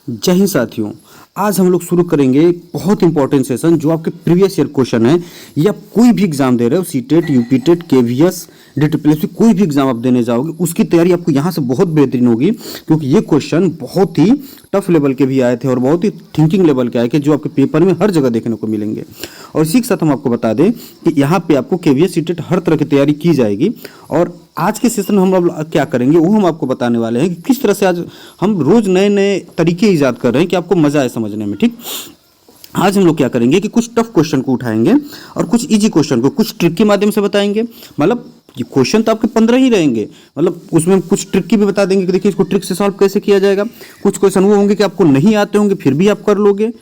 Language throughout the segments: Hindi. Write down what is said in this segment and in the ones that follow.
जय हिंद साथियों। आज हम लोग शुरू करेंगे एक बहुत इंपॉर्टेंट सेशन जो आपके प्रीवियस ईयर क्वेश्चन है या कोई भी एग्जाम दे रहे हो, सीटेट, यूपीटेट, केवीएस, डीटीपीएससी, कोई भी एग्जाम आप देने जाओगे उसकी तैयारी आपको यहाँ से बहुत बेहतरीन होगी, क्योंकि ये क्वेश्चन बहुत ही टफ लेवल के भी आए थे और बहुत ही थिंकिंग लेवल के आए थे जो आपके पेपर में हर जगह देखने को मिलेंगे। और इसी के साथ हम आपको बता दें कि यहाँ पे आपको केवीएस, सीटेट हर तरह की तैयारी की जाएगी। और आज के सेशन में हम लोग क्या करेंगे वो हम आपको बताने वाले हैं कि किस तरह से आज हम रोज नए नए तरीके ईजाद कर रहे हैं कि आपको मजा आए समझने में। ठीक, आज हम लोग क्या करेंगे कि कुछ टफ क्वेश्चन को उठाएंगे और कुछ इजी क्वेश्चन को कुछ ट्रिक के माध्यम से बताएंगे। मतलब ये क्वेश्चन तो आपके 15 ही रहेंगे, मतलब उसमें कुछ ट्रिक की भी बता देंगे कि देखिए इसको ट्रिक से सॉल्व कैसे किया जाएगा। कुछ क्वेश्चन वो होंगे कि आपको नहीं आते होंगे फिर भी आप कर लोगे।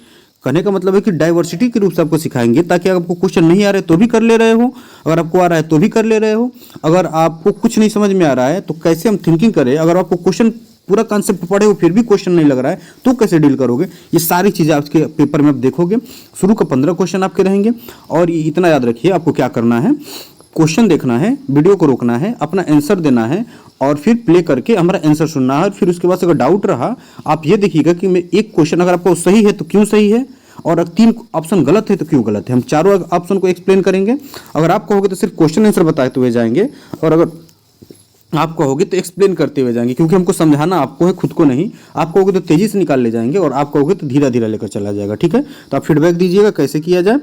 कहने का मतलब है कि डाइवर्सिटी के रूप से आपको सिखाएंगे ताकि आपको क्वेश्चन नहीं आ रहे तो भी कर ले रहे हो, अगर आपको आ रहा है तो भी कर ले रहे हो। अगर आपको कुछ नहीं समझ में आ रहा है तो कैसे हम थिंकिंग करें, अगर आपको क्वेश्चन पूरा कॉन्सेप्ट पढ़े हो फिर भी क्वेश्चन नहीं लग रहा है तो कैसे डील करोगे, ये सारी चीज़ें आपके पेपर में आप देखोगे। शुरू का 15 क्वेश्चन आपके रहेंगे और ये इतना याद रखिए आपको क्या करना है, क्वेश्चन देखना है, वीडियो को रोकना है, अपना आंसर देना है और फिर प्ले करके हमारा आंसर सुनना है। फिर उसके बाद अगर डाउट रहा आप ये देखिएगा कि मैं एक क्वेश्चन अगर आपको सही है तो क्यों सही है और अगर 3 ऑप्शन गलत है तो क्यों गलत है। हम चारों ऑप्शन को एक्सप्लेन करेंगे। अगर आप कहोगे तो सिर्फ क्वेश्चन आंसर बताते हुए जाएंगे और अगर आप कहोगे तो एक्सप्लेन करते हुए जाएंगे, क्योंकि हमको समझाना आपको है, खुद को नहीं। आप कहोगे तो तेजी से निकाल ले जाएंगे और आप कहोगे तो धीरे धीरे लेकर चला जाएगा। ठीक है, तो आप फीडबैक दीजिएगा कैसे किया जाए।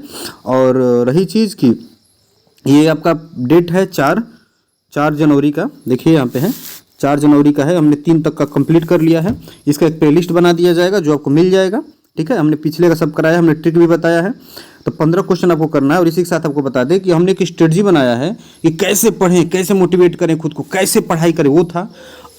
और रही चीज़ की ये आपका डेट है 4 जनवरी का, देखिए यहाँ पे है 4 जनवरी का है। हमने 3 तक का कंप्लीट कर लिया है। इसका एक प्लेलिस्ट बना दिया जाएगा जो आपको मिल जाएगा। ठीक है, हमने पिछले का सब कराया, हमने ट्रिक भी बताया है। तो 15 क्वेश्चन आपको करना है और इसी के साथ आपको बता दें कि हमने एक स्ट्रेटजी बनाया है कि कैसे पढ़ें, कैसे मोटिवेट करें खुद को, कैसे पढ़ाई करें, वो था।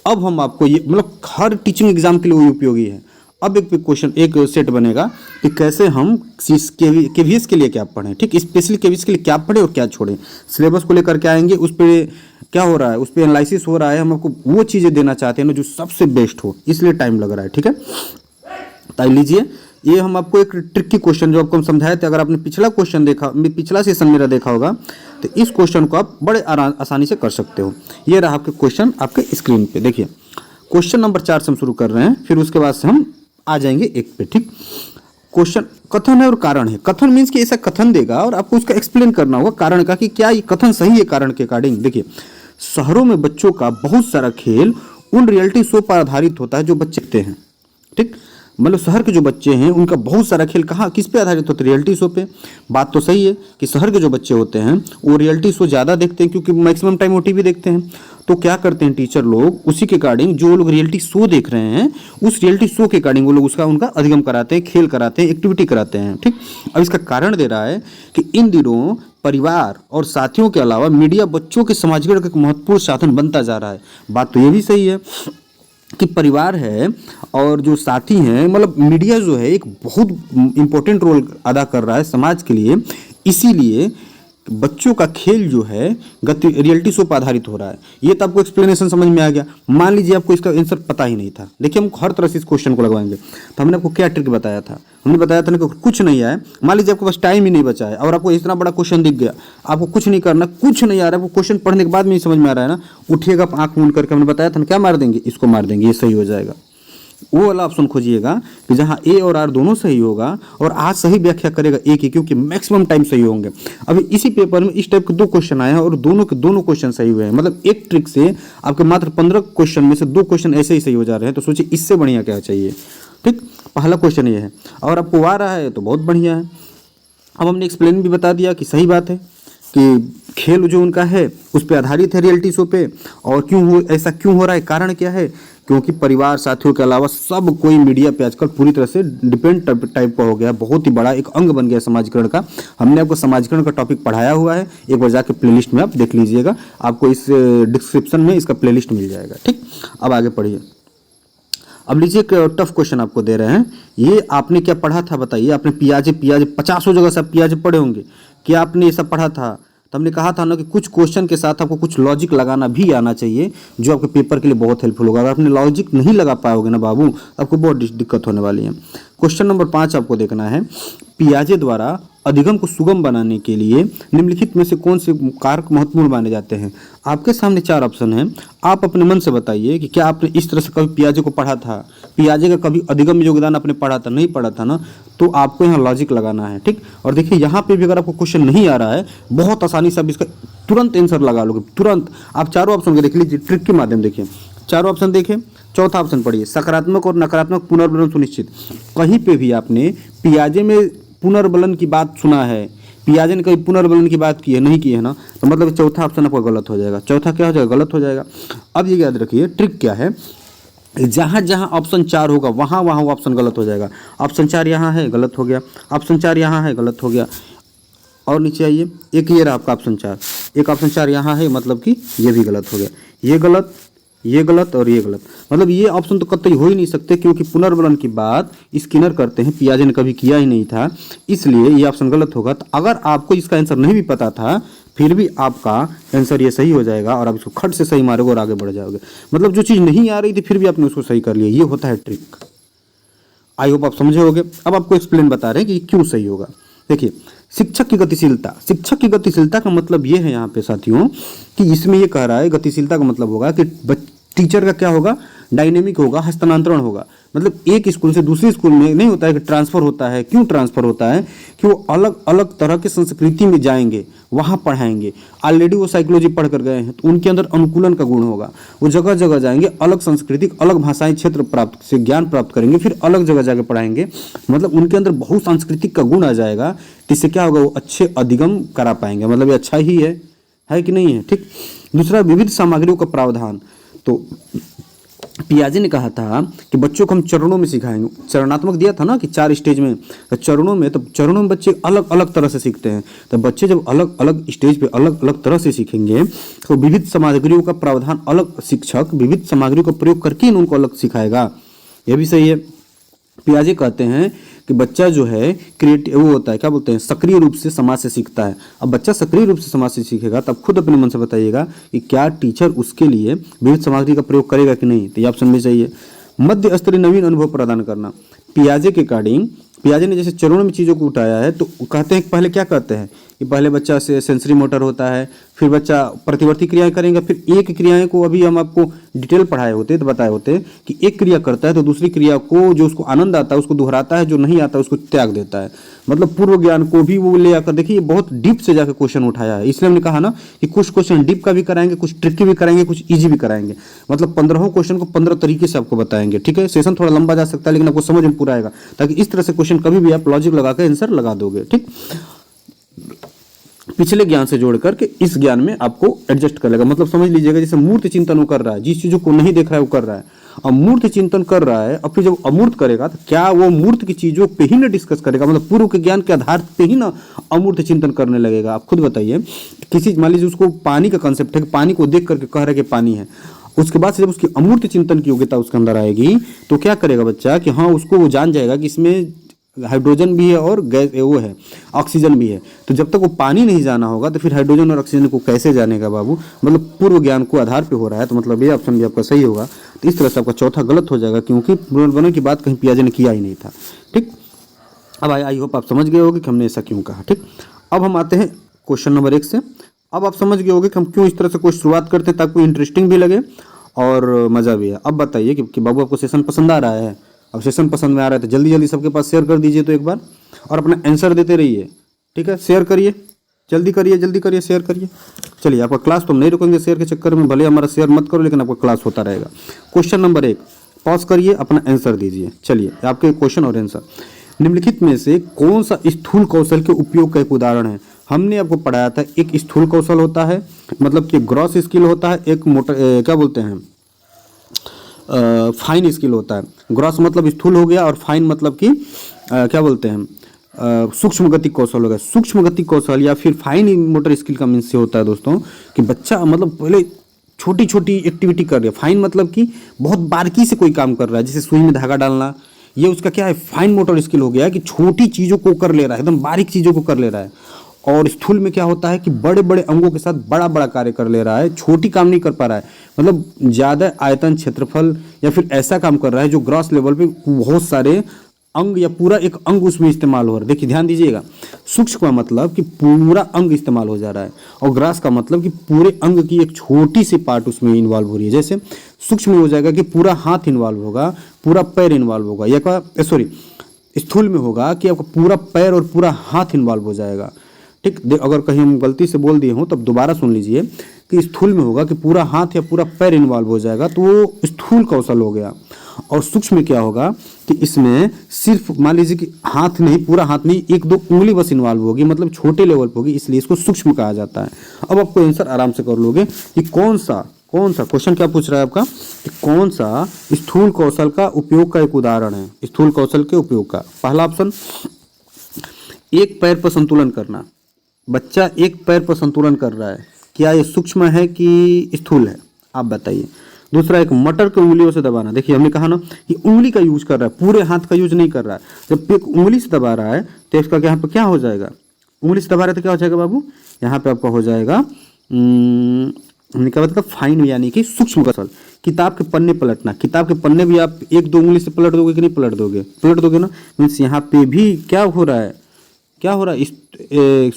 अब हम आपको ये मतलब हर टीचिंग एग्जाम के लिए वो उपयोगी है। अब एक क्वेश्चन एक सेट बनेगा कि कैसे हम केवीएस के लिए क्या पढ़ें, ठीक, स्पेशली केवीएस के लिए क्या पढ़ें और क्या छोड़ें। सिलेबस को लेकर के आएंगे, उस पर क्या हो रहा है, उस पर एनालिसिस हो रहा है। हम आपको वो चीज़ें देना चाहते हैं ना जो सबसे बेस्ट हो, इसलिए टाइम लग रहा है। ठीक है, तो लीजिए ये हम आपको एक ट्रिक की क्वेश्चन जो आपको हम समझाए थे, अगर आपने पिछला क्वेश्चन देखा, पिछला सेशन मेरा देखा होगा तो इस क्वेश्चन को आप बड़े आसानी से कर सकते हो। ये रहा आपके क्वेश्चन आपके स्क्रीन पे। देखिए क्वेश्चन नंबर 4 से हम शुरू कर रहे हैं, फिर उसके बाद से हम आ जाएंगे 1 पे। ठीक, क्वेश्चन कथन है और कारण है। कथन मीन्स कि ऐसा कथन देगा और आपको उसका एक्सप्लेन करना होगा कारण का कि क्या ये कथन सही है कारण के अकॉर्डिंग। देखिए शहरों में बच्चों का बहुत सारा खेल उन रियलिटी शो पर आधारित होता है जो बच्चे देखते हैं। ठीक, मतलब शहर के जो बच्चे हैं उनका बहुत सारा खेल कहाँ किस पे आधारित होता है, रियलिटी शो पे। बात तो सही है कि शहर के जो बच्चे होते हैं वो रियलिटी शो ज़्यादा देखते हैं क्योंकि मैक्सिमम टाइम वो टीवी देखते हैं। तो क्या करते हैं टीचर लोग उसी के अकॉर्डिंग जो लोग रियलिटी शो देख रहे हैं उस रियलिटी शो के अकॉर्डिंग वो लोग उसका उनका अधिगम कराते हैं, खेल कराते हैं, एक्टिविटी कराते हैं। ठीक, अब इसका कारण दे रहा है कि इन दिनों परिवार और साथियों के अलावा मीडिया बच्चों के समाजीकरण का एक महत्वपूर्ण साधन बनता जा रहा है। बात तो ये भी सही है कि परिवार है और जो साथी हैं, मतलब मीडिया जो है एक बहुत इंपॉर्टेंट रोल अदा कर रहा है समाज के लिए। इसीलिए बच्चों का खेल जो है रियलिटी शो पर आधारित हो रहा है। ये तो आपको एक्सप्लेनेशन समझ में आ गया। मान लीजिए आपको इसका आंसर पता ही नहीं था, देखिए हम हर तरह से इस क्वेश्चन को लगवाएंगे। तो हमने आपको क्या ट्रिक बताया था, हमने बताया था ना कि कुछ नहीं आए, मान लीजिए आपके पास टाइम ही नहीं बचा है और आपको इतना बड़ा क्वेश्चन दिख गया, आपको कुछ नहीं करना, कुछ नहीं आ रहा है, आपको क्वेश्चन पढ़ने के बाद में ही समझ में आ रहा है ना, उठिएगा आप आंख मूंद करके, हमने बताया था ना क्या मार देंगे, इसको मार देंगे, ये सही हो जाएगा। वो वाला ऑप्शन खोजिएगा कि जहां ए और आर दोनों सही होगा और आज सही व्याख्या करेगा एक ही, क्योंकि मैक्सिमम टाइम सही होंगे। अभी इसी पेपर में इस टाइप के 2 क्वेश्चन आए हैं और दोनों के दोनों क्वेश्चन सही हुए हैं। मतलब एक ट्रिक से आपके मात्र 15 क्वेश्चन में से 2 क्वेश्चन ऐसे ही सही हो जा रहे हैं। तो सोचिए इससे बढ़िया क्या चाहिए। ठीक, पहला क्वेश्चन ये है और आपको आ रहा है तो बहुत बढ़िया है। अब हमने एक्सप्लेन भी बता दिया कि सही बात है कि खेल जो उनका है उस पर आधारित है रियलिटी शो पे, और क्यों हो ऐसा क्यों हो रहा है, कारण क्या है, क्योंकि परिवार साथियों के अलावा सब कोई मीडिया पे आजकल पूरी तरह से डिपेंड टाइप का हो गया, बहुत ही बड़ा एक अंग बन गया समाजीकरण का। हमने आपको समाजीकरण का टॉपिक पढ़ाया हुआ है, एक बार जाके प्लेलिस्ट में आप देख लीजिएगा, आपको इस डिस्क्रिप्शन में इसका प्लेलिस्ट मिल जाएगा। ठीक, अब आगे पढ़िए। अब लीजिए टफ क्वेश्चन आपको दे रहे हैं, ये आपने क्या पढ़ा था बताइए। आपने पियाजे 50 जगह से पियाजे पढ़े होंगे, क्या आपने ये सब पढ़ा था। तो हमने कहा था ना कि कुछ क्वेश्चन के साथ आपको कुछ लॉजिक लगाना भी आना चाहिए जो आपके पेपर के लिए बहुत हेल्पफुल होगा। अगर आपने लॉजिक नहीं लगा पाओगे ना बाबू, आपको बहुत दिक्कत होने वाली है। क्वेश्चन नंबर 5 आपको देखना है, पियाजे द्वारा अधिगम को सुगम बनाने के लिए निम्नलिखित में से कौन से कारक महत्वपूर्ण माने जाते हैं। आपके सामने 4 ऑप्शन हैं, आप अपने मन से बताइए कि क्या आपने इस तरह से कभी पियाजे को पढ़ा था, पियाजे का कभी अधिगम योगदान आपने पढ़ा था, नहीं पढ़ा था ना, तो आपको यहाँ लॉजिक लगाना है, ठीक। और देखिए यहाँ पे भी अगर आपको क्वेश्चन नहीं आ रहा है, बहुत आसानी से आप इसका तुरंत आंसर लगा लोगे, तुरंत। आप चारों ऑप्शन को देख लीजिए, ट्रिक के माध्यम देखिए, चारों ऑप्शन देखें, चौथा ऑप्शन पढ़िए, सकारात्मक और नकारात्मक पुनर्बलन सुनिश्चित। कहीं पे भी आपने पियाजे में पुनर्बलन की बात सुना है, पियाजे ने कहीं पुनर्बलन की बात की है, नहीं की है ना, तो मतलब चौथा ऑप्शन आपका गलत हो जाएगा। चौथा क्या हो जाएगा? गलत हो जाएगा। अब ये याद रखिए ट्रिक क्या है, जहाँ जहाँ ऑप्शन 4 होगा वहाँ वहाँ वो ऑप्शन गलत हो जाएगा। ऑप्शन 4 यहाँ है, गलत हो गया। ऑप्शन 4 यहाँ है, गलत हो गया। और नीचे आइए, एक ये रहा आपका ऑप्शन 4, एक ऑप्शन 4 यहाँ है, मतलब कि ये भी गलत हो गया। ये गलत, ये गलत और ये गलत, मतलब ये ऑप्शन तो कतई हो ही नहीं सकते, क्योंकि पुनर्बलन की बात स्किनर करते हैं, पियाजे ने कभी किया ही नहीं था, इसलिए ये ऑप्शन गलत होगा। तो अगर आपको इसका आंसर नहीं भी पता था, फिर भी आपका आंसर ये सही हो जाएगा और आप इसको खट से सही मारोगे और आगे बढ़ जाओगे। मतलब जो चीज़ नहीं आ रही थी फिर भी आपने उसको सही कर लिया, ये होता है ट्रिक। आई होप आप समझे होगे। अब आपको एक्सप्लेन बता रहे हैं कि क्यों सही होगा। देखिए, शिक्षक की गतिशीलता, शिक्षक की गतिशीलता का मतलब ये है यहाँ पे साथियों कि इसमें ये कह रहा है, गतिशीलता का मतलब होगा कि टीचर का क्या होगा? डायनेमिक होगा, हस्तांतरण होगा। मतलब एक स्कूल से दूसरे स्कूल में नहीं होता है कि ट्रांसफर होता है। क्यों ट्रांसफर होता है? कि वो अलग अलग तरह के संस्कृति में जाएंगे, वहाँ पढ़ाएंगे। ऑलरेडी वो साइकोलॉजी पढ़ कर गए हैं तो उनके अंदर अनुकूलन का गुण होगा। वो जगह जगह जाएंगे, अलग संस्कृतिक, अलग भाषाएं, क्षेत्र प्राप्त से ज्ञान प्राप्त करेंगे, फिर अलग जगह जाकर पढ़ाएंगे। मतलब उनके अंदर बहु सांस्कृतिक का गुण आ जाएगा, जिससे क्या होगा? वो अच्छे अधिगम करा पाएंगे। मतलब ये अच्छा ही है कि नहीं है? ठीक। दूसरा, विविध सामग्रियों का प्रावधान। तो पियाजे ने कहा था कि बच्चों को हम चरणों में सिखाएंगे। चरणात्मक दिया था ना कि 4 स्टेज में, तो चरणों में बच्चे अलग अलग तरह से सीखते हैं। तो बच्चे जब अलग अलग स्टेज पे अलग अलग तरह से सीखेंगे तो विविध सामग्रियों का प्रावधान, अलग शिक्षक विविध सामग्रियों का प्रयोग करके उनको अलग सिखाएगा। यह भी सही है। पियाजे कहते हैं कि बच्चा जो है क्रिएटिव वो होता है, क्या बोलते हैं, सक्रिय रूप से समाज से सीखता है। अब बच्चा सक्रिय रूप से समाज से सीखेगा तब खुद अपने मन से बताइएगा कि क्या टीचर उसके लिए विविध सामग्री का प्रयोग करेगा कि नहीं। तो ये ऑप्शन में चाहिए। मध्य स्तरीय नवीन अनुभव प्रदान करना। पियाजे के अकॉर्डिंग, पियाजे ने जैसे चरणों में चीज़ों को उठाया है, तो कहते हैं पहले क्या कहते हैं कि पहले बच्चा से सेंसरी मोटर होता है, फिर बच्चा प्रतिवर्ती क्रियाएं करेंगे, फिर एक क्रियाएं को अभी हम आपको डिटेल पढ़ाए होते तो बताए होते कि एक क्रिया करता है तो दूसरी क्रिया को जो उसको आनंद आता है उसको दोहराता है, जो नहीं आता उसको त्याग देता है। मतलब पूर्व ज्ञान को भी वो ले आकर, देखिए बहुत डीप से जाकर क्वेश्चन उठाया है। इसलिए हमने कहा ना कि कुछ क्वेश्चन डीप का भी कराएंगे, कुछ ट्रिकी भी कराएंगे, कुछ ईजी भी कराएंगे। मतलब 15 क्वेश्चन को 15 तरीके से आपको बताएंगे। ठीक है, सेशन थोड़ा लंबा जा सकता है लेकिन आपको समझ में पूरा आएगा, ताकि इस तरह से क्वेश्चन कभी भी आप लॉजिक लगाकर आंसर लगा दोगे। ठीक, पिछले ज्ञान से जोड़ करके इस ज्ञान में आपको एडजस्ट कर लेगा। मतलब समझ लीजिएगा जैसे मूर्त चिंतन वो कर रहा है, जिस चीजों को नहीं देख रहा है वो कर रहा है, अब मूर्त चिंतन कर रहा है, और फिर जब अमूर्त करेगा तो क्या वो मूर्त की चीजों पे ही ना डिस्कस करेगा? मतलब पूर्व के ज्ञान के आधार पे ही ना अमूर्त चिंतन करने लगेगा। आप खुद बताइए, किसी मान लीजिए उसको पानी का कंसेप्ट है कि पानी को देख करके कह रहा है कि पानी है, उसके बाद से जब उसकी अमूर्त चिंतन की योग्यता उसके अंदर आएगी तो क्या करेगा बच्चा कि हाँ, उसको वो जान जाएगा कि इसमें हाइड्रोजन भी है और गैस वो है, ऑक्सीजन भी है। तो जब तक वो पानी नहीं जाना होगा तो फिर हाइड्रोजन और ऑक्सीजन को कैसे जानेगा बाबू? मतलब पूर्व ज्ञान को आधार पे हो रहा है। तो मतलब ये ऑप्शन भी आपका सही होगा। तो इस तरह से आपका चौथा गलत हो जाएगा, क्योंकि पुनर्बलन की बात कहीं पियाजे ने किया ही नहीं था। ठीक, अब आई होप आप समझ गए होगे कि हमने ऐसा क्यों कहा। ठीक, अब हम आते हैं क्वेश्चन नंबर 1 से। अब आप समझ गए होगे कि हम क्यों इस तरह से कोई शुरुआत करते हैं, ताकि इंटरेस्टिंग भी लगे और मज़ा भी है। अब बताइए कि बाबू आपको सेशन पसंद आ रहा है? अब सेशन पसंद में आ रहा है तो जल्दी जल्दी सबके पास शेयर कर दीजिए तो एक बार, और अपना आंसर देते रहिए। ठीक है, शेयर करिए, जल्दी करिए, शेयर करिए। चलिए, आपका क्लास तो हम नहीं रुकेंगे शेयर के चक्कर में, भले हमारा शेयर मत करो लेकिन आपका क्लास होता रहेगा। क्वेश्चन नंबर 1 पॉज करिए, अपना आंसर दीजिए। चलिए, आपके क्वेश्चन और आंसर। निम्नलिखित में से कौन सा स्थूल कौशल के उपयोग का एक उदाहरण है? हमने आपको पढ़ाया था एक स्थूल कौशल होता है, मतलब कि ग्रॉस स्किल होता है, एक मोटर क्या बोलते हैं फाइन स्किल होता है। ग्रॉस मतलब स्थूल हो गया और फाइन मतलब कि क्या बोलते हैं सूक्ष्म गति कौशल हो गया। सूक्ष्म गति कौशल या फिर फाइन मोटर स्किल का मीन्स से होता है दोस्तों कि बच्चा मतलब पहले छोटी छोटी एक्टिविटी कर रहा है। फाइन मतलब कि बहुत बारीकी से कोई काम कर रहा है, जैसे सुई में धागा डालना, ये उसका क्या है, फाइन मोटर स्किल हो गया है कि छोटी चीज़ों को कर ले रहा है, एकदम बारीक चीज़ों को कर ले रहा है। और स्थूल में क्या होता है कि बड़े बड़े अंगों के साथ बड़ा बड़ा कार्य कर ले रहा है, छोटी काम नहीं कर पा रहा है। मतलब ज़्यादा आयतन, क्षेत्रफल या फिर ऐसा काम कर रहा है जो ग्रॉस लेवल पे बहुत सारे अंग या पूरा एक अंग उसमें इस्तेमाल हो रहा है। देखिए ध्यान दीजिएगा, सूक्ष्म का मतलब कि पूरा अंग इस्तेमाल हो जा रहा है, और ग्रास का मतलब कि पूरे अंग की एक छोटी सी पार्ट उसमें इन्वॉल्व हो रही है। जैसे सूक्ष्म में हो जाएगा कि पूरा हाथ इन्वॉल्व होगा, पूरा पैर इन्वॉल्व होगा, या का सॉरी स्थूल में होगा कि आपका पूरा पैर और पूरा हाथ इन्वॉल्व हो जाएगा। ठीक, अगर कहीं हम गलती से बोल दिए हों तब दोबारा सुन लीजिए कि स्थूल में होगा कि पूरा हाथ या पूरा पैर इन्वॉल्व हो जाएगा, तो वो स्थूल कौशल हो गया। और सूक्ष्म में क्या होगा कि इसमें सिर्फ मान लीजिए कि हाथ नहीं, पूरा हाथ नहीं, एक दो उंगली बस इन्वॉल्व होगी, मतलब छोटे लेवल पर होगी, इसलिए इसको सूक्ष्म कहा जाता है। अब आपको आंसर आराम से कर लोगे कि कौन सा क्वेश्चन क्या पूछ रहा है आपका कि कौन सा स्थूल कौशल का उपयोग का एक उदाहरण है। स्थूल कौशल के उपयोग का पहला ऑप्शन, एक पैर पर संतुलन करना। बच्चा एक पैर पर संतुलन कर रहा है, क्या ये सूक्ष्म है कि स्थूल है, आप बताइए। दूसरा, एक मटर को उंगलियों से दबाना। देखिए हमने कहा ना कि उंगली का यूज कर रहा है, पूरे हाथ का यूज नहीं कर रहा है। जब एक उंगली से दबा रहा है तो इसका यहाँ पे क्या हो जाएगा, उंगली से दबा रहे तो क्या हो जाएगा बाबू, यहाँ पे आपका हो जाएगा हमने क्या बताया, फाइन यानी कि सूक्ष्म कौशल। किताब के पन्ने पलटना, किताब के पन्ने भी आप एक दो उंगली से पलट दोगे कि नहीं पलट दोगे, पलट दोगे ना, मीन्स यहाँ पे भी क्या हो रहा है,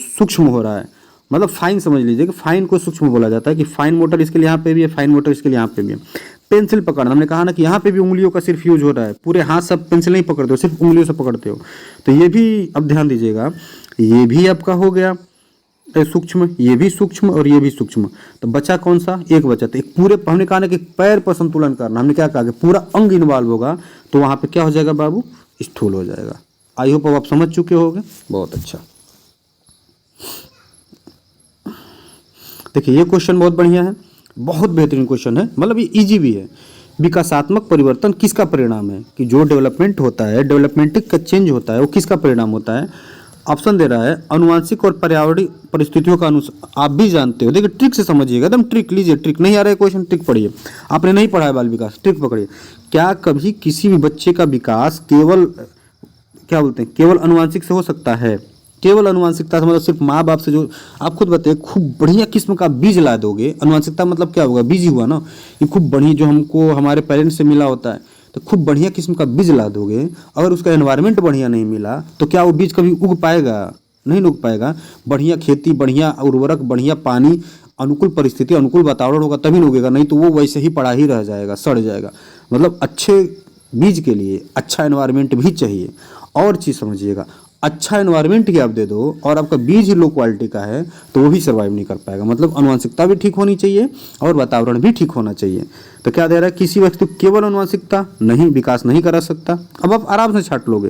सूक्ष्म हो रहा है। मतलब फाइन समझ लीजिए कि फाइन को सूक्ष्म बोला जाता है, कि फाइन मोटर इसके लिए यहाँ पे भी है, फाइन मोटर इसके लिए यहाँ पे भी है। पेंसिल पकड़ना, हमने कहा ना कि यहाँ पे भी उंगलियों का सिर्फ यूज हो रहा है, पूरे हाथ सब पेंसिल नहीं पकड़ते हो, सिर्फ उंगलियों से पकड़ते हो। तो ये भी अब ध्यान दीजिएगा, ये भी आपका हो गया सूक्ष्म, ये भी सूक्ष्म और ये भी सूक्ष्म। तो बचा कौन सा, एक बचा। तो एक पूरे, हमने कहा ना कि पैर पर संतुलन करना, हमने क्या कहा कि पूरा अंग इन्वॉल्व होगा, तो वहां पे क्या हो जाएगा बाबू, स्थूल हो जाएगा। आई होप अब आप समझ चुके होंगे, बहुत अच्छा। देखिए ये क्वेश्चन बहुत बढ़िया है, बहुत बेहतरीन क्वेश्चन है, मतलब ये इजी भी है। विकासात्मक परिवर्तन किसका परिणाम है, कि जो डेवलपमेंट होता है, डेवलपमेंटिक का चेंज होता है, वो किसका परिणाम होता है। ऑप्शन दे रहा है अनुवांशिक और पर्यावरणीय परिस्थितियों का अनुसार। आप भी जानते हो, देखिए ट्रिक से समझिएगा, एकदम ट्रिक लीजिए, ट्रिक नहीं आ रहा है क्वेश्चन, ट्रिक पढ़िए। आपने नहीं पढ़ा है बाल विकास, ट्रिक पकड़िए। क्या कभी किसी भी बच्चे का विकास केवल क्या बोलते हैं, केवल अनुवांशिक से हो सकता है। केवल अनुवांशिकता से मतलब सिर्फ माँ बाप से, जो आप खुद बताइए, खूब बढ़िया किस्म का बीज ला दोगे। अनुवांशिकता मतलब क्या होगा, बीज ही हुआ ना, ये खूब बढ़िया जो हमको हमारे पेरेंट्स से मिला होता है, तो खूब बढ़िया किस्म का बीज ला दोगे, अगर उसका एनवायरनमेंट बढ़िया नहीं मिला तो क्या वो बीज कभी उग पाएगा, नहीं उग पाएगा। बढ़िया खेती, बढ़िया उर्वरक, बढ़िया पानी, अनुकूल परिस्थिति, अनुकूल वातावरण होगा तभी न उगेगा, नहीं तो वो वैसे ही पड़ा ही रह जाएगा, सड़ जाएगा। मतलब अच्छे बीज के लिए अच्छा एनवायरनमेंट भी चाहिए। और चीज़ समझिएगा, अच्छा एनवायरनमेंट ही आप दे दो और आपका बीज ही लो क्वालिटी का है तो वो भी सर्वाइव नहीं कर पाएगा। मतलब अनुवांशिकता भी ठीक होनी चाहिए और वातावरण भी ठीक होना चाहिए। तो क्या दे रहा है, किसी वस्तु केवल अनुवांशिकता नहीं विकास नहीं करा सकता। अब आप आराम से छाट लोगे,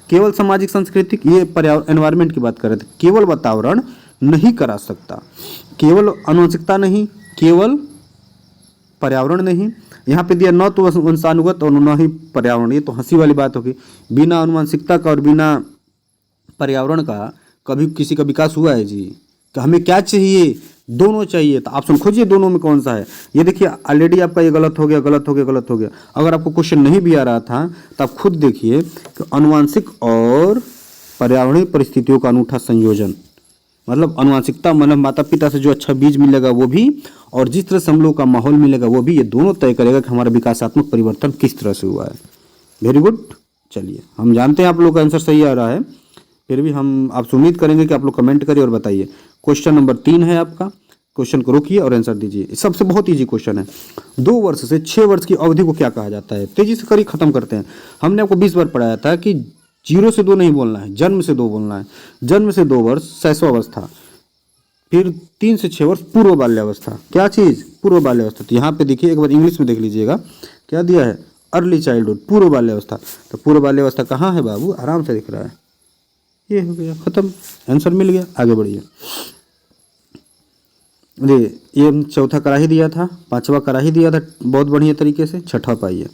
केवल सामाजिक सांस्कृतिक, ये पर्यावरण एनवायरनमेंट की बात कर रहे थे, केवल वातावरण नहीं करा सकता, केवल अनुवांशिकता नहीं, केवल पर्यावरण नहीं। यहाँ पे दिया न तो वंशानुगत और न ही पर्यावरण, ये तो हंसी वाली बात होगी। बिना अनुवांशिकता का और बिना पर्यावरण का कभी किसी का विकास हुआ है जी। तो हमें क्या चाहिए, दोनों चाहिए। तो ऑप्शन खोजिए दोनों में कौन सा है। ये देखिए ऑलरेडी आपका ये गलत हो गया, गलत हो गया, गलत हो गया। अगर आपको क्वेश्चन नहीं भी आ रहा था तो आप खुद देखिए कि अनुवांशिक और पर्यावरणीय परिस्थितियों का अनूठा संयोजन, मतलब अनुवांशिकता मतलब माता पिता से जो अच्छा बीज मिलेगा वो भी, और जिस तरह से हम लोग का माहौल मिलेगा वो भी, ये दोनों तय करेगा कि हमारा विकासात्मक परिवर्तन किस तरह से हुआ है। Very good. चलिए हम जानते हैं आप लोग का आंसर सही आ रहा है, फिर भी हम आपसे उम्मीद करेंगे कि आप लोग कमेंट करिए और बताइए। क्वेश्चन नंबर 3 है आपका, क्वेश्चन को रोकिए और आंसर दीजिए। सबसे बहुत इजी क्वेश्चन है। 2 वर्ष से 6 वर्ष की अवधि को क्या कहा जाता है। तेजी से करिए, खत्म करते हैं। हमने आपको 20 बार पढ़ाया था कि 0 से 2 नहीं बोलना है, जन्म से 2 बोलना है। जन्म से 2 वर्ष शैशवावस्था, फिर 3 से 6 वर्ष पूर्व बाल्यावस्था। क्या चीज़, पूर्व बाल्यावस्था। तो यहाँ पे देखिए एक बार इंग्लिश में देख लीजिएगा क्या दिया है, अर्ली चाइल्डहुड, पूर्व बाल्यावस्था। तो पूर्व बाल्यावस्था कहाँ है बाबू, आराम से दिख रहा है, ये हो गया, खत्म, आंसर मिल गया। आगे बढ़िए। ये चौथा कराही दिया था, 5वां कराही दिया था बहुत बढ़िया तरीके से। छठा पाइए,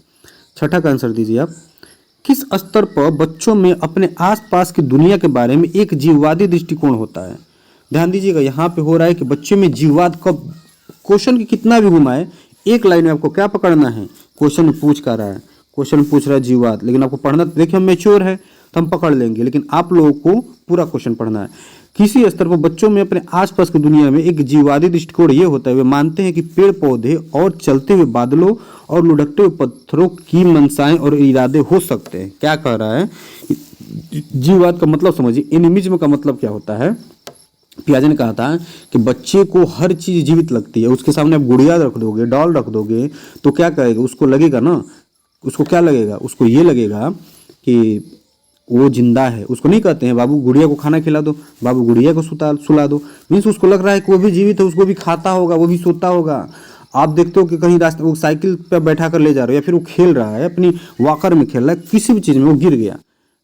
छठा का आंसर दीजिए आप। किस स्तर पर बच्चों में अपने आसपास की दुनिया के बारे में एक जीववादी दृष्टिकोण होता है। ध्यान दीजिएगा, यहाँ पे हो रहा है कि बच्चे में जीववाद का, क्वेश्चन की कितना भी घुमाए, एक लाइन में आपको क्या पकड़ना है। क्वेश्चन में पूछ कर रहा है, क्वेश्चन पूछ रहा है जीववाद, लेकिन आपको पढ़ना, देखिए हम मैच्योर है तो हम पकड़ लेंगे, लेकिन आप लोगों को पूरा क्वेश्चन पढ़ना है। किसी स्तर पर बच्चों में अपने आसपास की दुनिया में एक जीववादी दृष्टिकोण ये होता है, वे मानते हैं कि पेड़ पौधे और चलते हुए बादलों और लुढ़कते हुए पत्थरों की मंशाएं और इरादे हो सकते हैं। क्या कह रहा है, जीववाद का मतलब समझिए। एनिमिज्म का मतलब क्या होता है, पियाजे ने कहा था कि बच्चे को हर चीज़ जीवित लगती है, उसके सामने आप गुड़िया रख दोगे, डॉल रख दोगे तो क्या करेगा, उसको लगेगा ना, उसको क्या लगेगा, उसको ये लगेगा कि वो जिंदा है। उसको नहीं कहते हैं बाबू गुड़िया को खाना खिला दो, बाबू गुड़िया को सुला दो, मीन्स उसको लग रहा है कि वो भी जीवित है, उसको भी खाता होगा, वो भी सोता होगा। आप देखते हो कि कहीं रास्ते वो साइकिल पर बैठा कर ले जा रहे हो, या फिर वो खेल रहा है अपनी वॉकर में खेल रहा है, किसी भी चीज़ में वो गिर गया,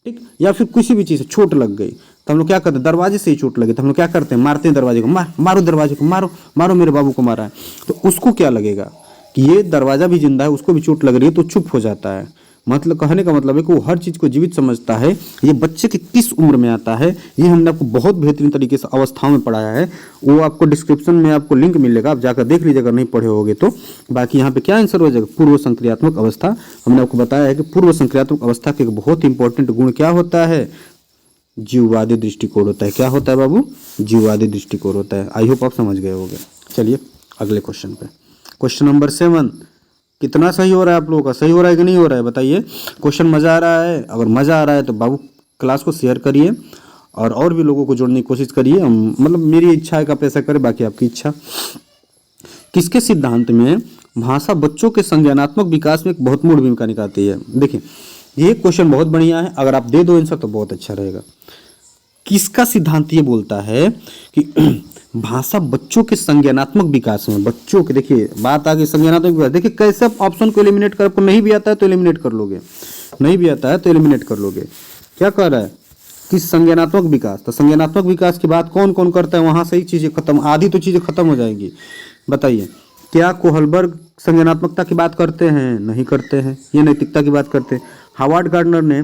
ठीक, या फिर किसी भी चीज़ से चोट लग गई, तो हम लोग क्या करते हैं, दरवाजे से ही चोट लगे तो हम लोग क्या करते हैं, मारते हैं दरवाजे को, मारो दरवाजे को, मारो मारो, मेरे बाबू को मारा है। तो उसको क्या लगेगा कि ये दरवाजा भी जिंदा है, उसको भी चोट लग रही है, तो चुप हो जाता है। मतलब कहने का मतलब है कि वो हर चीज़ को जीवित समझता है। ये बच्चे के किस उम्र में आता है, ये हमने आपको बहुत बेहतरीन तरीके से अवस्थाओं में पढ़ाया है। वो आपको डिस्क्रिप्शन में आपको लिंक मिलेगा, आप जाकर देख लीजिए अगर नहीं पढ़े होगे तो। बाकी यहाँ पे क्या आंसर हो जाएगा, पूर्व संक्रियात्मक अवस्था। हमने आपको बताया है कि पूर्व संक्रियात्मक अवस्था का एक बहुत इंपॉर्टेंट गुण क्या होता है, जीववादी दृष्टिकोण होता है। क्या होता है बाबू, जीववादी दृष्टिकोण होता है। आई होप आप समझ गए होंगे। चलिए अगले क्वेश्चन पे, क्वेश्चन नंबर 7। कितना सही हो रहा है आप लोगों का, सही हो रहा है कि नहीं हो रहा है बताइए। क्वेश्चन मज़ा आ रहा है, अगर मज़ा आ रहा है तो बाबू क्लास को शेयर करिए और भी लोगों को जोड़ने की कोशिश करिए। मतलब मेरी इच्छा है कि आप ऐसा करें, बाकी आपकी इच्छा। किसके सिद्धांत में भाषा बच्चों के संज्ञानात्मक विकास में एक बहुत मूल भूमिका निभाती है। देखिए ये क्वेश्चन बहुत बढ़िया है, अगर आप दे दो आंसर तो बहुत अच्छा रहेगा। किसका सिद्धांत ये बोलता है कि भाषा बच्चों के संज्ञानात्मक विकास में, बच्चों के, देखिए बात आ गई संज्ञानात्मक विकास। देखिए कैसे आप ऑप्शन को एलिमिनेट कर, आपको नहीं भी आता है तो एलिमिनेट कर लोगे, नहीं भी आता है तो एलिमिनेट कर लोगे। क्या कह रहा है कि संज्ञानात्मक विकास, तो संज्ञानात्मक विकास की बात कौन कौन करता है, वहां से ही चीजें खत्म, आधी तो चीजें खत्म हो जाएंगी। बताइए क्या कोहलबर्ग संज्ञानात्मकता की बात करते हैं, नहीं करते हैं, ये नैतिकता की बात करते हैं। हार्वर्ड गार्डनर ने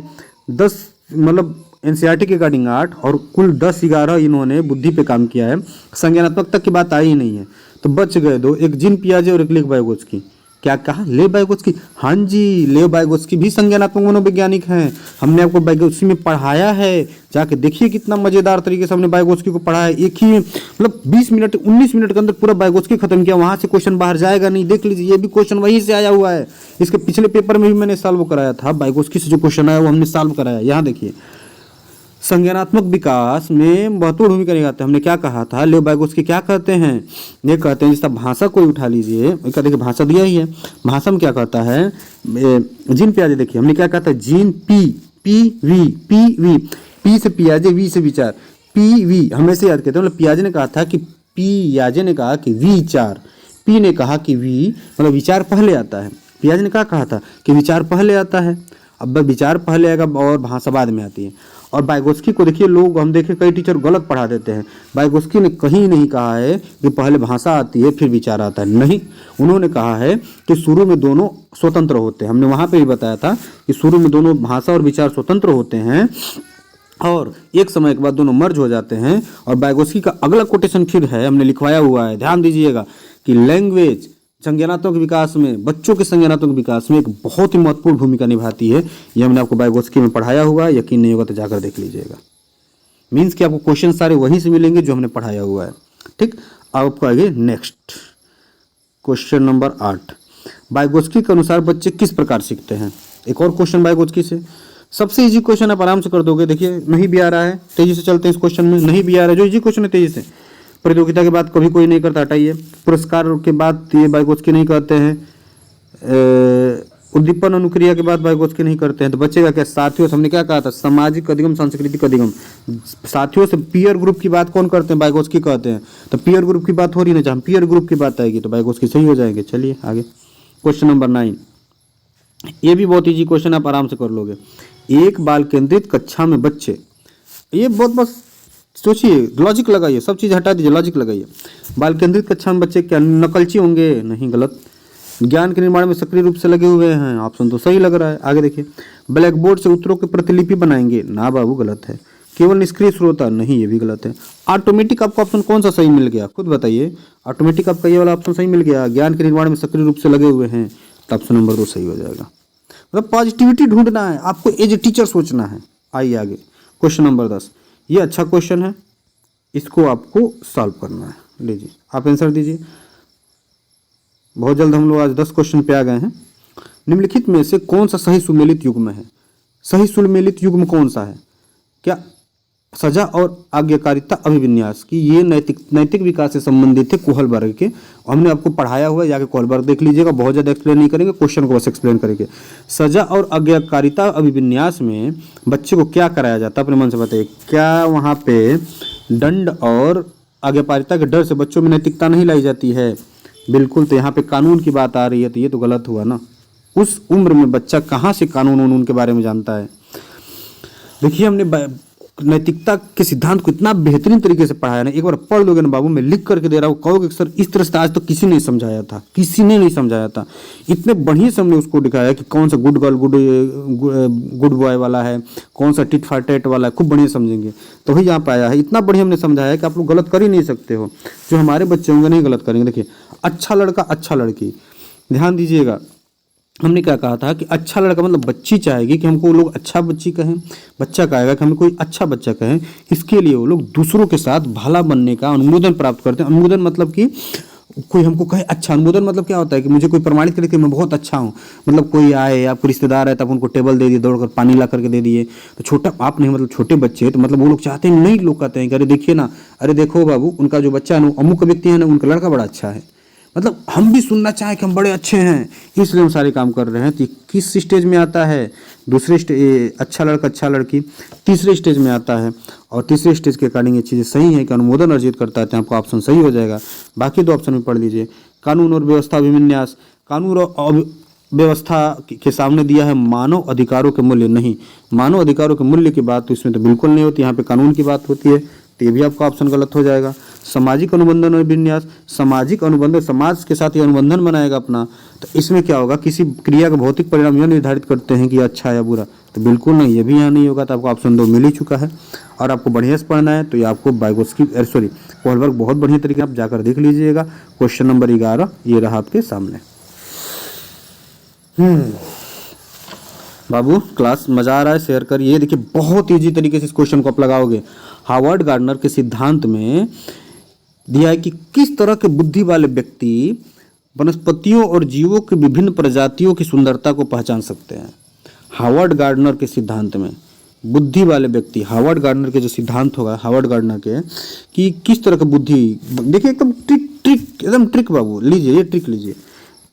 10 मतलब एनसीईआरटी के अकॉर्डिंग 8 और कुल 10-11 इन्होंने बुद्धि पे काम किया है, संज्ञानात्मकता की बात आई ही नहीं है। तो बच गए दो, एक जीन पियाजे और एक लेव वाइगोत्स्की। क्या कहा, लेव वाइगोत्स्की, हाँ जी लेव वाइगोत्स्की भी संज्ञानात्मक मनोवैज्ञानिक हैं। हमने आपको वाइगोत्स्की में पढ़ाया है, जाके देखिए कितना मजेदार तरीके से हमने वाइगोत्स्की को पढ़ाया है। एक ही मतलब 20 मिनट 19 मिनट के अंदर पूरा वाइगोत्स्की खत्म किया। वहां से क्वेश्चन बाहर जाएगा नहीं, देख लीजिए ये भी क्वेश्चन वहीं से आया हुआ है। इसके पिछले पेपर में भी मैंने सॉल्व कराया था, वाइगोत्स्की से जो क्वेश्चन आया वो हमने सॉल्व कराया। यहाँ देखिए संज्ञानात्मक विकास में महत्वपूर्ण भूमिका निभाते हैं। हमने क्या कहा था, लेव वाइगोत्स्की क्या कहते हैं, ये कहते हैं, जैसा भाषा को उठा लीजिए, एक देखिए भाषा दिया ही है, भाषा में क्या कहता है, जीन पियाजे, देखिए हमने क्या कहा था, जीन पी से पियाजे, वी से विचार, पी वी हमेशा याद करते हैं। मतलब पियाजे ने कहा था कि पियाजे ने कहा कि विचार, पी ने कहा कि वी मतलब विचार पहले आता है। पियाजे ने क्या कहा था कि विचार पहले आता है, अब विचार पहले आएगा और भाषा बाद में आती है। और वाइगोत्स्की को देखिए लोग, हम देखें कई टीचर गलत पढ़ा देते हैं। वाइगोत्स्की ने कहीं नहीं कहा है कि पहले भाषा आती है फिर विचार आता है, नहीं, उन्होंने कहा है कि शुरू में दोनों स्वतंत्र होते हैं। हमने वहाँ पे भी बताया था कि शुरू में दोनों भाषा और विचार स्वतंत्र होते हैं और एक समय के बाद दोनों मर्ज हो जाते हैं। और वाइगोत्स्की का अगला कोटेशन फिर है, हमने लिखवाया हुआ है, ध्यान दीजिएगा कि लैंग्वेज संज्ञानात्मक विकास में, बच्चों के संज्ञानात्मक विकास में एक बहुत ही महत्वपूर्ण भूमिका निभाती है। ये हमने आपको वाइगोत्स्की में पढ़ाया हुआ है, यकीन नहीं होगा तो जाकर देख लीजिएगा। मीन्स कि आपको क्वेश्चन सारे वहीं से मिलेंगे जो हमने पढ़ाया हुआ है। ठीक, अब आपको आगे नेक्स्ट क्वेश्चन नंबर 8। वाइगोत्स्की के अनुसार बच्चे किस प्रकार सीखते हैं। एक और क्वेश्चन वाइगोत्स्की से, सबसे इजी क्वेश्चन आप आराम से कर दोगे। देखिए नहीं भी आ रहा है, तेजी से चलते हैं इस क्वेश्चन में, नहीं भी आ रहा है जो इजी क्वेश्चन है तेजी से। प्रतियोगिता के बाद कभी कोई नहीं करता, हटाइए। पुरस्कार के बाद ये वाइगोत्स्की नहीं करते हैं। उद्दीपन अनुक्रिया के बाद वाइगोत्स्की नहीं करते हैं। तो बचेगा क्या, साथियों से, हमने क्या कहा था, सामाजिक अधिगम सांस्कृतिक अधिगम। साथियों से पीयर ग्रुप की बात कौन करते हैं, वाइगोत्स्की कहते हैं। तो पीयर ग्रुप की बात हो रही ना, जहाँ पीयर ग्रुप की बात आएगी तो वाइगोत्स्की सही हो जाएंगे। चलिए आगे क्वेश्चन नंबर 9। ये भी बहुत ईजी क्वेश्चन, आप आराम से कर लोगे। एक बाल केंद्रित कक्षा में बच्चे, ये बहुत बस सोचिए, लॉजिक लगाइए, सब चीज़ हटा दीजिए, लॉजिक लगाइए। बाल केंद्रित कक्षा में बच्चे क्या नकलची होंगे, नहीं, गलत। ज्ञान के निर्माण में सक्रिय रूप से लगे हुए हैं, ऑप्शन तो सही लग रहा है। आगे देखिए, ब्लैक बोर्ड से उत्तरों की प्रतिलिपि बनाएंगे, ना बाबू गलत है। केवल निष्क्रिय श्रोता, नहीं, ये भी गलत है। ऑटोमेटिक आपको ऑप्शन कौन सा सही मिल गया, खुद बताइए। ऑटोमेटिक आपका ये वाला ऑप्शन सही मिल गया, ज्ञान के निर्माण में सक्रिय रूप से लगे हुए हैं, तो ऑप्शन नंबर 2 सही हो जाएगा। मतलब पॉजिटिविटी ढूंढना है आपको, एज ए टीचर सोचना है। आइए आगे क्वेश्चन नंबर 10। ये अच्छा क्वेश्चन है, इसको आपको सॉल्व करना है। लीजिए आप आंसर दीजिए। बहुत जल्द हम लोग आज 10 क्वेश्चन पे आ गए हैं। निम्नलिखित में से कौन सा सही सुमेलित युग्म है, सही सुमेलित युग्म कौन सा है। क्या सजा और आज्ञाकारिता अभिविन्यास की ये नैतिक विकास से संबंधित थे कोहलबर्ग के। हमने आपको पढ़ाया हुआ है, जाके कोहलबर्ग देख लीजिएगा, बहुत ज़्यादा एक्सप्लेन नहीं करेंगे, क्वेश्चन को बस एक्सप्लेन करेंगे। सजा और आज्ञाकारिता अभिविन्यास में बच्चे को क्या कराया जाता है, अपने मन से बताइए। क्या वहाँ पे दंड और आज्ञाकारिता के डर से बच्चों में नैतिकता नहीं लाई जाती है? बिल्कुल। तो यहाँ पे कानून की बात आ रही है, तो ये तो गलत हुआ ना। उस उम्र में बच्चा कहाँ से कानून के बारे में जानता है? देखिए, हमने नैतिकता के सिद्धांत को इतना बेहतरीन तरीके से पढ़ाया ना, एक बार पढ़ लोगे ना बाबू, मैं लिख करके दे रहा हूँ, कहोगे सर इस तरह से आज तो किसी ने समझाया था, किसी ने नहीं समझाया था। इतने बढ़िया से हमने उसको दिखाया कि कौन सा गुड गर्ल गुड बॉय वाला है, कौन सा टिट फॉर टैट वाला है, खूब बढ़िया समझेंगे। तो वही यहाँ पे आया है, इतना बढ़िया हमने समझाया कि आप लोग गलत कर ही नहीं सकते हो। जो हमारे बच्चे होंगे नहीं गलत करेंगे। देखिए, अच्छा लड़का अच्छा लड़की, ध्यान दीजिएगा। हमने क्या कहा था कि अच्छा लड़का मतलब बच्ची चाहेगी कि हमको वो लोग अच्छा बच्ची कहें, बच्चा कहेगा कि हमें कोई अच्छा बच्चा कहें। इसके लिए वो लोग दूसरों के साथ भला बनने का अनुमोदन प्राप्त करते हैं। अनुमोदन मतलब कि कोई हमको कहे अच्छा। अनुमोदन मतलब क्या होता है कि मुझे कोई प्रमाणित करे कि मैं बहुत अच्छा हूँ। मतलब कोई आए, आपको रिश्तेदार है, तब उनको टेबल दे दिए, दौड़कर पानी ला करके दे दिए। तो छोटा आप नहीं, मतलब छोटे बच्चे, तो मतलब वो लोग चाहते हैं, नहीं लोग कहते हैं कि अरे देखिए ना, अरे देखो बाबू, उनका जो बच्चा है ना, अमुक व्यक्ति है ना, उनका लड़का बड़ा अच्छा है। मतलब हम भी सुनना चाहें कि हम बड़े अच्छे हैं, इसलिए हम सारे काम कर रहे हैं। तो किस स्टेज में आता है? दूसरे स्टेज, अच्छा लड़का अच्छा लड़की तीसरे स्टेज में आता है। और तीसरे स्टेज के अकॉर्डिंग ये चीज़ें सही है कि अनुमोदन अर्जित करता है, तो आपका ऑप्शन सही हो जाएगा। बाकी दो ऑप्शन में पढ़ लीजिए। कानून और व्यवस्था अभिविन्यास, कानून और व्यवस्था के सामने दिया है मानव अधिकारों के मूल्य। नहीं, मानव अधिकारों के मूल्य की बात तो इसमें तो बिल्कुल नहीं होती, यहाँ पे कानून की बात होती है, तो ये भी आपका ऑप्शन गलत हो जाएगा। सामाजिक अनुबंधन और विन्यास, सामाजिक अनुबंधन, समाज के साथ ये अनुबंधन बनाएगा अपना। तो इसमें क्या होगा, किसी क्रिया का भौतिक परिणाम यह निर्धारित करते हैं कि अच्छा या बुरा, तो बिल्कुल नहीं, ये भी यहाँ नहीं होगा। तो आपको ऑप्शन 2 मिल ही चुका है। और आपको बढ़िया से पढ़ना है तो ये आपको कोहलबर्ग बहुत बढ़िया तरीके आप जाकर देख लीजिएगा। क्वेश्चन नंबर 11 ये रहा आपके सामने। बाबू क्लास मजा आ रहा है, शेयर करिए। देखिए, बहुत ईजी तरीके से इस क्वेश्चन को आप लगाओगे। हार्वर्ड गार्डनर के सिद्धांत में दिया है कि किस तरह के बुद्धि वाले व्यक्ति वनस्पतियों और जीवों की विभिन्न प्रजातियों की सुंदरता को पहचान सकते हैं। हार्वर्ड गार्डनर के सिद्धांत में बुद्धि वाले व्यक्ति, हार्वर्ड गार्डनर के जो सिद्धांत होगा हार्वर्ड गार्डनर के, कि किस तरह की बुद्धि, देखिए एकदम ट्रिक बाबू, लीजिए ये ट्रिक लीजिए।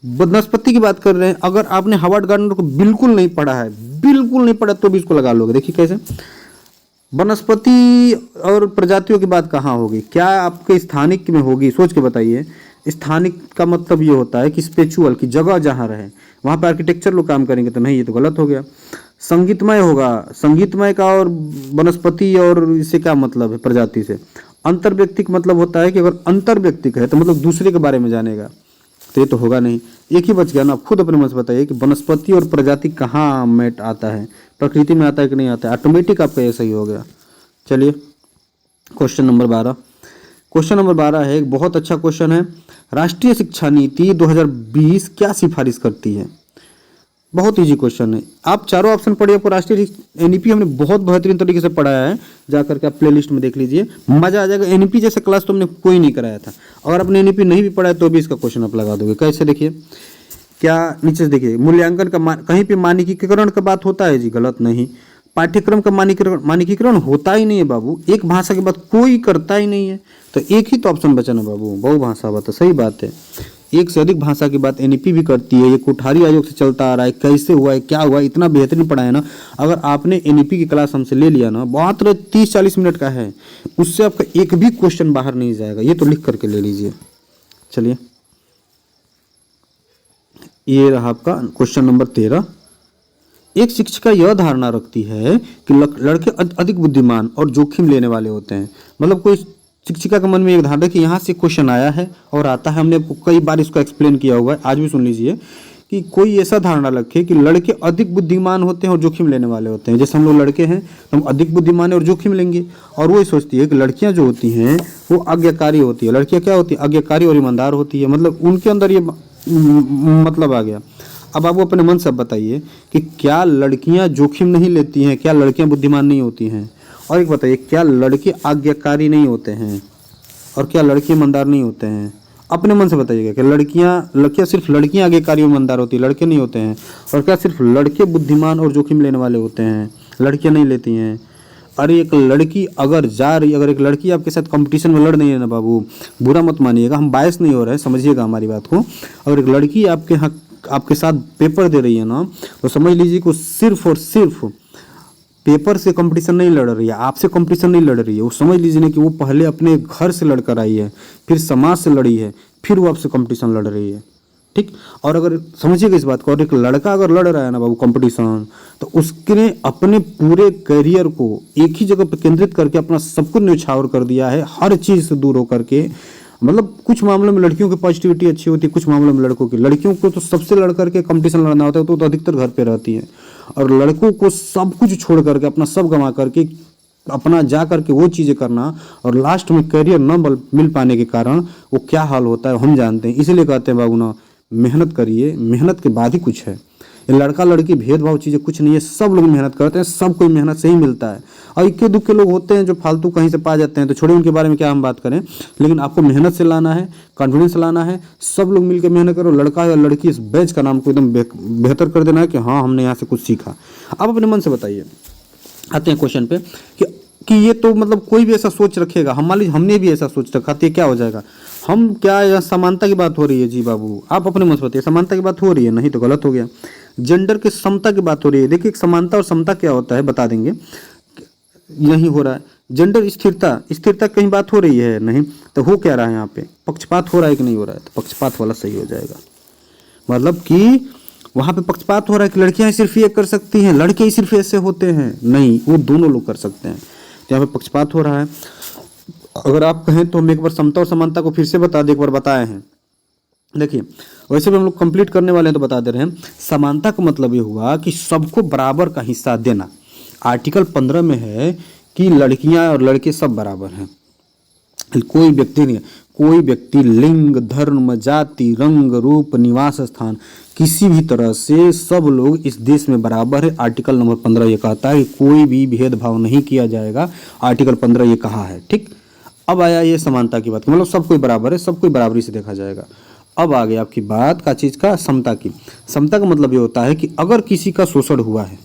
वनस्पति की बात कर रहे हैं, अगर आपने हार्वर्ड गार्डनर को बिल्कुल नहीं पढ़ा है, बिल्कुल नहीं पढ़ा, तो भी इसको लगा लोगे। देखिए कैसे, वनस्पति और प्रजातियों की बात कहाँ होगी, क्या आपके स्थानिक में होगी? सोच के बताइए। स्थानिक का मतलब ये होता है कि स्पिरिचुअल की जगह जहाँ रहे वहाँ पे आर्किटेक्चर लोग काम करेंगे, तो नहीं, ये तो गलत हो गया। संगीतमय होगा, संगीतमय का और वनस्पति और इससे क्या मतलब है, प्रजाति से। अंतर व्यक्तिक मतलब होता है कि अगर अंतर व्यक्तिक है तो मतलब दूसरे के बारे में जानेगा, तो ये तो होगा नहीं। एक ही बच गया ना। आप खुद अपने मन से बताइए कि वनस्पति और प्रजाति कहाँ मैट आता है, प्रकृति में आता है कि नहीं आता है? ऑटोमेटिक आपका ये सही हो गया। चलिए क्वेश्चन नंबर 12। क्वेश्चन नंबर 12 है, एक बहुत अच्छा क्वेश्चन है। राष्ट्रीय शिक्षा नीति 2020 क्या सिफारिश करती है? बहुत इजी क्वेश्चन है। आप चारों ऑप्शन पढ़िए, आपको राष्ट्रीय एनईपी हमने बहुत बेहतरीन तरीके से पढ़ाया है, जाकर के आप प्लेलिस्ट में देख लीजिए, मजा आ जाएगा। एनईपी जैसे क्लास तो हमने कोई नहीं कराया था। अगर आपने एनईपी नहीं भी पढ़ा है तो भी इसका क्वेश्चन आप लगा दोगे। कैसे? देखिए क्या, नीचे से देखिए, मूल्यांकन का कहीं पे मानकीकरण का बात होता है जी? गलत नहीं। पाठ्यक्रम का मानकीकरण होता ही नहीं है बाबू, एक भाषा के बाद कोई करता ही नहीं है, तो एक ही तो ऑप्शन बचा ना बाबू, बहुभाषा बात है। सही बात है, एक से अधिक भाषा की बात एनईपी भी करती है। ये कोठारी आयोग से चलता आ रहा है, कैसे हुआ है, क्या हुआ, इतना बेहतरीन पढ़ाया ना। अगर आपने एनईपी की क्लास हमसे ले लिया ना, मात्र 30-40 मिनट का है, उससे आपका एक भी क्वेश्चन बाहर नहीं जाएगा। ये तो लिख करके ले लीजिए। चलिए ये रहा आपका क्वेश्चन नंबर 13। एक शिक्षिका यह धारणा रखती है कि लड़के अधिक बुद्धिमान और जोखिम लेने वाले होते हैं। मतलब कोई शिक्षिका के मन में एक धारणा है कि यहाँ से क्वेश्चन आया है और आता है, हमने आपको कई बार इसको एक्सप्लेन किया हुआ है, आज भी सुन लीजिए, कि कोई ऐसा धारणा रखे कि लड़के अधिक बुद्धिमान होते हैं और जोखिम लेने वाले होते हैं। जैसे हम लोग लड़के हैं, हम अधिक बुद्धिमान है और जोखिम लेंगे। और वो सोचती है कि लड़कियां जो होती हैं वो आज्ञाकारी होती है। लड़कियां क्या होती है? आज्ञाकारी और ईमानदार होती है। मतलब उनके अंदर ये मतलब आ गया। अब आप अपने मन से बताइए कि क्या लड़कियां जोखिम नहीं लेती हैं? क्या लड़कियां बुद्धिमान नहीं होती हैं? और एक बताइए, क्या लड़के आज्ञाकारी नहीं होते हैं? और क्या लड़के ईमानदार नहीं होते हैं? अपने मन से बताइएगा कि लड़कियां सिर्फ लड़कियां आज्ञाकारी और ईमानदार होती है, लड़के नहीं होते हैं? और क्या सिर्फ लड़के बुद्धिमान और जोखिम लेने वाले होते हैं, लड़कियां नहीं लेती हैं? अरे एक लड़की अगर जा रही, अगर एक लड़की आपके साथ कंपटीशन में लड़ नहीं है ना बाबू, बुरा मत मानिएगा, हम बायस नहीं हो रहे हैं, समझिएगा हमारी बात को। अगर एक लड़की आपके यहाँ आपके साथ पेपर दे रही है ना, तो समझ लीजिए कि वो सिर्फ और सिर्फ पेपर से कंपटीशन नहीं लड़ रही है, आपसे कंपटीशन नहीं लड़ रही है। वो समझ लीजिए ना कि वो पहले अपने घर से लड़कर आई है, फिर समाज से लड़ी है, फिर वो आपसे कंपटीशन लड़ रही है, ठीक। और अगर समझिएगा इस बात को, और एक लड़का अगर लड़ रहा है ना बाबू कंपटीशन, तो उसने अपने पूरे करियर को एक ही जगह पर केंद्रित करके अपना सब कुछ न्यौछावर कर दिया है, हर चीज़ से दूर होकर के। मतलब कुछ मामलों में लड़कियों की पॉजिटिविटी अच्छी होती है, कुछ मामलों में लड़कों की। लड़कियों को तो सबसे लड़ करके कंपटीशन लड़ना होता है, तो अधिकतर घर पे रहती है, और लड़कों को सब कुछ छोड़ करके, अपना सब गंवा करके, अपना जा करके वो चीज़ें करना, और लास्ट में करियर न मिल पाने के कारण वो क्या हाल होता है हम जानते हैं। इसीलिए कहते हैं बाबू ना, मेहनत करिए, मेहनत के बाद ही कुछ है। ये लड़का लड़की भेदभाव चीज़ें कुछ नहीं है, सब लोग मेहनत करते हैं, सब कोई मेहनत से ही मिलता है। और इक्के दुक्के लोग होते हैं जो फालतू कहीं से पा जाते हैं, तो छोड़िए उनके बारे में क्या हम बात करें। लेकिन आपको मेहनत से लाना है, कॉन्फिडेंस लाना है, सब लोग मिलकर मेहनत करो। लड़का या लड़की, इस बैच का नाम को एकदम बेहतर कर देना है कि हाँ हमने यहाँ से कुछ सीखा। आप अपने मन से बताइए, आते हैं क्वेश्चन पे कि ये तो मतलब कोई भी ऐसा सोच रखेगा, हम मान लीजिए हमने भी ऐसा सोच रखा, तो ये क्या हो जाएगा। हम क्या, यहाँ समानता की बात हो रही है जी बाबू, आप अपने मन से बताइए, समानता की बात हो रही है, नहीं तो गलत हो गया। जेंडर की समता की बात हो रही है। देखिए समानता और समता क्या होता है बता देंगे, नहीं हो रहा है। जेंडर स्थिरता, स्थिरता कहीं बात हो रही है, नहीं तो हो क्या रहा है यहाँ पे, पक्षपात हो रहा है कि नहीं हो रहा है, तो पक्षपात वाला सही हो जाएगा। मतलब कि वहाँ पे पक्षपात हो रहा है कि लड़कियां सिर्फ ये कर सकती हैं, लड़के ही सिर्फ ऐसे होते हैं, नहीं, वो दोनों लोग कर सकते हैं। तो यहाँ पे पक्षपात हो रहा है। अगर आप कहें तो हम एक बार समता और समानता को फिर से बता दें, एक बार बताए हैं। देखिए वैसे भी हम लोग कंप्लीट करने वाले हैं तो बता दे रहे हैं। समानता का मतलब ये हुआ कि सबको बराबर का हिस्सा देना। आर्टिकल 15 में है कि लड़कियां और लड़के सब बराबर हैं, कोई व्यक्ति नहीं, कोई व्यक्ति लिंग, धर्म, जाति, रंग, रूप, निवास स्थान, किसी भी तरह से सब लोग इस देश में बराबर है। आर्टिकल नंबर 15 ये कहता है कि कोई भी भेदभाव नहीं किया जाएगा। आर्टिकल 15 ये कहा है, ठीक। अब आया ये समानता की बात, मतलब सब कोई बराबर है, सब कोई बराबरी से देखा जाएगा। अब आ गया आपकी बात का चीज़ का, समता की। समता का मतलब ये होता है कि अगर किसी का शोषण हुआ है,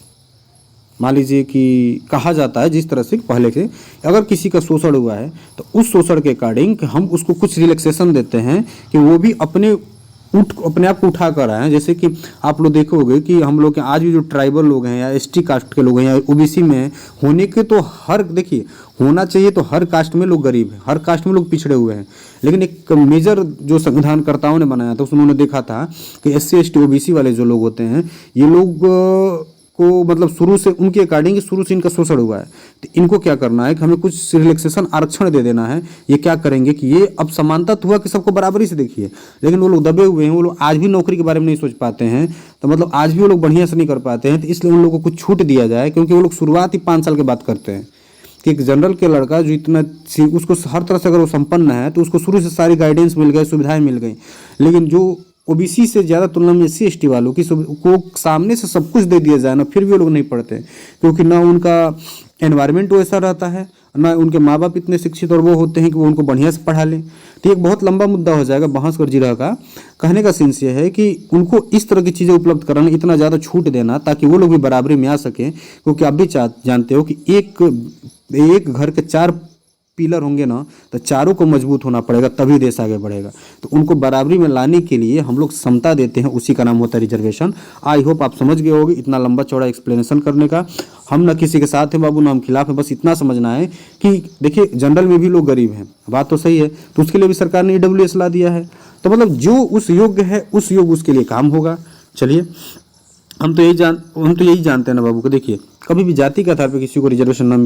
मान लीजिए कि कहा जाता है जिस तरह से पहले से, अगर किसी का शोषण हुआ है तो उस शोषण के अकॉर्डिंग हम उसको कुछ रिलैक्सेशन देते हैं कि वो भी अपने आप को उठा कर आए हैं। जैसे कि आप लोग देखोगे कि हम लोग के आज भी जो ट्राइबल लोग हैं या एसटी कास्ट के लोग हैं या ओबीसी में होने के, तो हर, देखिए होना चाहिए तो हर कास्ट में लोग गरीब हैं, हर कास्ट में लोग पिछड़े हुए हैं। लेकिन एक मेजर जो संविधानकर्ताओं ने बनाया था उसमें उन्होंने देखा था कि एससी एसटी ओबीसी वाले जो लोग होते हैं, ये लोग को मतलब शुरू से उनके अकॉर्डिंग शुरू से इनका शोषण हुआ है, तो इनको क्या करना है कि हमें कुछ रिलैक्सेशन, आरक्षण दे देना है। ये क्या करेंगे कि ये अब समानता तो हुआ कि सबको बराबरी से देखिए, लेकिन वो लोग दबे हुए हैं, वो लोग आज भी नौकरी के बारे में नहीं सोच पाते हैं, तो मतलब आज भी वो लोग बढ़िया से नहीं कर पाते हैं। तो इसलिए उन लोगों को कुछ छूट दिया जाए, क्योंकि वो लोग शुरुआत ही 5 साल के बाद करते हैं कि एक जनरल के लड़का जो इतना उसको हर तरह से अगर वो संपन्न है तो उसको शुरू से सारी गाइडेंस मिल गई, सुविधाएं मिल गई। लेकिन जो ओबीसी से ज़्यादा तुलना में एससी एसटी वालों की को सामने से सब कुछ दे दिया जाए ना, फिर भी वो लोग नहीं पढ़ते, क्योंकि ना उनका एनवायरनमेंट वैसा रहता है, ना उनके माँ बाप इतने शिक्षित और वो होते हैं कि वो उनको बढ़िया से पढ़ा लें। तो एक बहुत लंबा मुद्दा हो जाएगा बहस कर जिरह का। कहने का सेंस ये है कि उनको इस तरह की चीज़ें उपलब्ध कराना, इतना ज़्यादा छूट देना ताकि वो लोग भी बराबरी में आ सकें। क्योंकि आप भी जानते हो कि एक घर के 4 पिलर होंगे ना, तो चारों को मजबूत होना पड़ेगा, तभी देश आगे बढ़ेगा। तो उनको बराबरी में लाने के लिए हम लोग समता देते हैं, उसी का नाम होता है रिजर्वेशन। आई होप आप समझ गए होगे इतना लंबा चौड़ा एक्सप्लेनेशन करने का। हम ना किसी के साथ हैं बाबू, ना हम खिलाफ है, बस इतना समझना है कि देखिए जनरल में भी लोग गरीब हैं, बात तो सही है, तो उसके लिए भी सरकार ने EWS ला दिया है। तो मतलब जो उस योग्य है उस योग्य उसके लिए काम होगा। चलिए हम तो यही जानते हैं ना बाबू को, देखिए कभी भी जाति के आधार पर किसी को रिजर्वेशन ना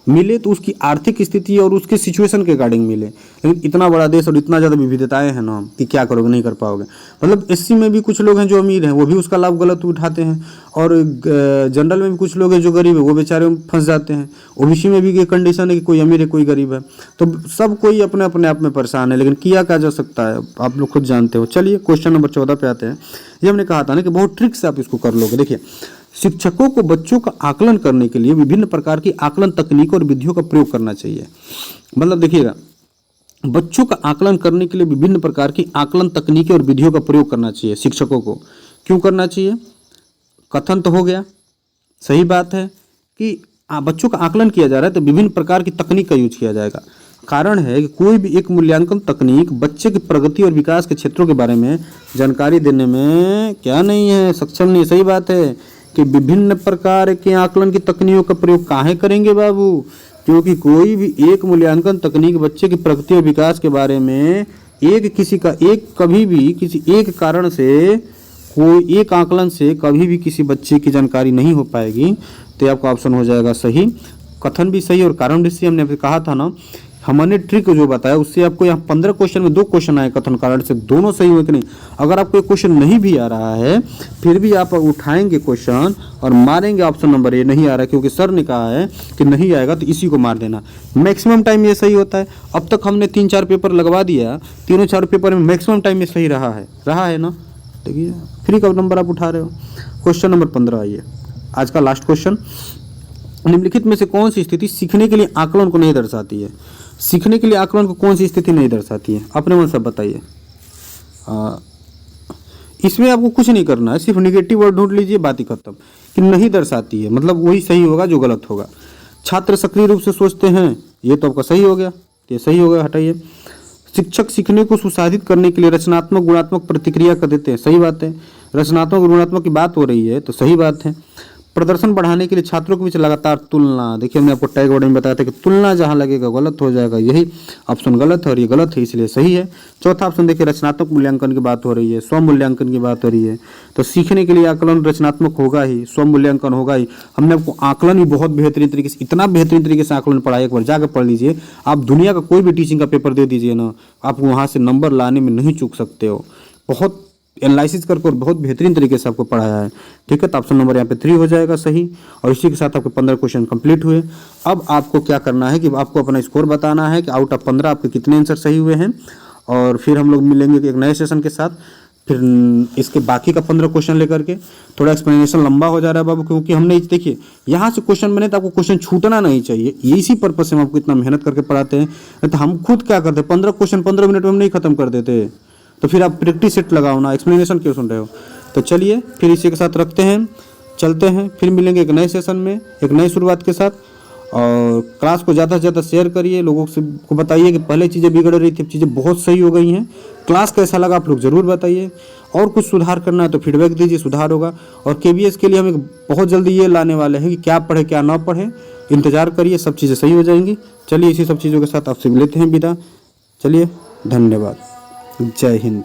मिले तो उसकी आर्थिक स्थिति और उसके सिचुएशन के अकॉर्डिंग मिले। लेकिन इतना बड़ा देश और इतना ज़्यादा विविधताएं हैं ना कि क्या करोगे, नहीं कर पाओगे। मतलब एससी में भी कुछ लोग हैं जो अमीर हैं, वो भी उसका लाभ गलत उठाते हैं, और जनरल में भी कुछ लोग हैं जो गरीब है, वो बेचारे फंस जाते हैं। ओबीसी में भी ये कंडीशन है कि कोई अमीर है कोई गरीब है, तो सब कोई अपने अपने आप में परेशान है। लेकिन किया क्या जा सकता है आप लोग खुद जानते हो। चलिए क्वेश्चन नंबर 14 पे आते हैं। ये हमने कहा था ना कि बहुत ट्रिक से आप इसको कर लोगे। देखिए शिक्षकों को बच्चों का आकलन करने के लिए विभिन्न प्रकार की आकलन तकनीकों और विधियों का प्रयोग करना चाहिए। मतलब देखिएगा, बच्चों का आकलन करने के लिए विभिन्न प्रकार की आकलन तकनीकें और विधियों का प्रयोग करना चाहिए शिक्षकों को। क्यों करना चाहिए? कथन तो हो गया, सही बात है कि बच्चों का आकलन किया जा रहा है तो विभिन्न प्रकार की तकनीक का यूज किया जाएगा। कारण है कि कोई भी एक मूल्यांकन तकनीक बच्चे की प्रगति और विकास के क्षेत्रों के बारे में जानकारी देने में क्या नहीं है, सक्षम नहीं। सही बात है कि विभिन्न प्रकार के आकलन की तकनीकों का प्रयोग काहे करेंगे बाबू, क्योंकि कोई भी एक मूल्यांकन तकनीक बच्चे की प्रगति और विकास के बारे में कभी भी किसी एक कारण से, कोई एक आकलन से कभी भी किसी बच्चे की जानकारी नहीं हो पाएगी। तो आपका ऑप्शन हो जाएगा सही। कथन भी सही और कारण भी सही। हमने अभी कहा था ना, हमने ट्रिक जो बताया उससे आपको यहाँ 15 क्वेश्चन में 2 क्वेश्चन आए कथन कारण से, दोनों सही हुए कि नहीं। अगर आपको एक क्वेश्चन नहीं भी आ रहा है फिर भी आप उठाएंगे क्वेश्चन और मारेंगे ऑप्शन नंबर ए। नहीं आ रहा है क्योंकि सर ने कहा है कि नहीं आएगा तो इसी को मार देना। मैक्सिमम टाइम ये सही होता है। अब तक हमने 3-4 पेपर लगवा दिया, तीनों 4 पेपर में मैक्सिमम टाइम में सही रहा है ना। देखिए फ्री का नंबर आप उठा रहे हो। क्वेश्चन नंबर 15 आइए, आज का लास्ट क्वेश्चन। निम्नलिखित में से कौन सी स्थिति सीखने के लिए आकलन को नहीं दर्शाती है? सीखने के लिए आकलन को कौन सी स्थिति नहीं दर्शाती है? अपने मन से बताइए। इसमें आपको कुछ नहीं करना है, सिर्फ निगेटिव वर्ड ढूंढ लीजिए, बात ही खत्म। कि नहीं दर्शाती है मतलब वही सही होगा जो गलत होगा। छात्र सक्रिय रूप से सोचते हैं, ये तो आपका सही हो गया, ये सही हो गया, हटाइए। शिक्षक सीखने को सुसाधित करने के लिए रचनात्मक गुणात्मक प्रतिक्रिया कर देते हैं, सही बात है। रचनात्मक और गुणात्मक की बात हो रही है तो सही बात है। प्रदर्शन बढ़ाने के लिए छात्रों के बीच लगातार तुलना, देखिए हमने आपको टैग वर्ड में बताया था कि तुलना जहां लगेगा गलत हो जाएगा, यही ऑप्शन गलत है और ये गलत है इसलिए सही है। चौथा ऑप्शन देखिए रचनात्मक मूल्यांकन की बात हो रही है, स्व मूल्यांकन की बात हो रही है, तो सीखने के लिए आकलन रचनात्मक होगा ही, स्व मूल्यांकन होगा ही। हमने आपको आकलन भी बहुत बेहतरीन तरीके से, इतना बेहतरीन तरीके से आकलन पढ़ाया, एक बार जाकर पढ़ लीजिए। आप दुनिया का कोई भी टीचिंग का पेपर दे दीजिए ना, आप वहाँ से नंबर लाने में नहीं चूक सकते हो। बहुत एनालिसिस करके और बहुत बेहतरीन तरीके से आपको पढ़ाया है, ठीक है। तो ऑप्शन नंबर यहाँ पे 3 हो जाएगा सही। और इसी के साथ आपके 15 क्वेश्चन कंप्लीट हुए। अब आपको क्या करना है कि आपको अपना स्कोर बताना है कि आउट ऑफ 15 आपके कितने आंसर सही हुए हैं। और फिर हम लोग मिलेंगे एक नए सेशन के साथ, फिर इसके बाकी का 15 क्वेश्चन लेकर के। थोड़ा एक्सप्लेनेशन लंबा हो जा रहा है बाबू, क्योंकि हमने देखिए यहाँ से क्वेश्चन बने तो आपको क्वेश्चन छूटना नहीं चाहिए, इसी पर्पज से हम आपको इतना मेहनत करके पढ़ाते हैं। तो हम खुद क्या करते हैं, 15 क्वेश्चन 15 मिनट में हम नहीं खत्म कर देते। तो फिर आप प्रैक्टिस सेट लगाओ ना, एक्सप्लेनेशन क्यों सुन रहे हो। तो चलिए फिर इसी के साथ रखते हैं, चलते हैं, फिर मिलेंगे एक नए सेशन में एक नई शुरुआत के साथ। और क्लास को ज़्यादा से ज़्यादा शेयर करिए, लोगों से को बताइए कि पहले चीज़ें बिगड़ रही थी, अब चीज़ें बहुत सही हो गई हैं। क्लास कैसा लगा आप लोग ज़रूर बताइए, और कुछ सुधार करना है तो फीडबैक दीजिए, सुधार होगा। और KVS के लिए हम एक बहुत जल्दी ये लाने वाले हैं कि क्या पढ़े क्या ना पढ़े, इंतज़ार करिए, सब चीज़ें सही हो जाएंगी। चलिए इसी सब चीज़ों के साथ आपसे लेते हैं विदा। चलिए धन्यवाद, जय हिंद।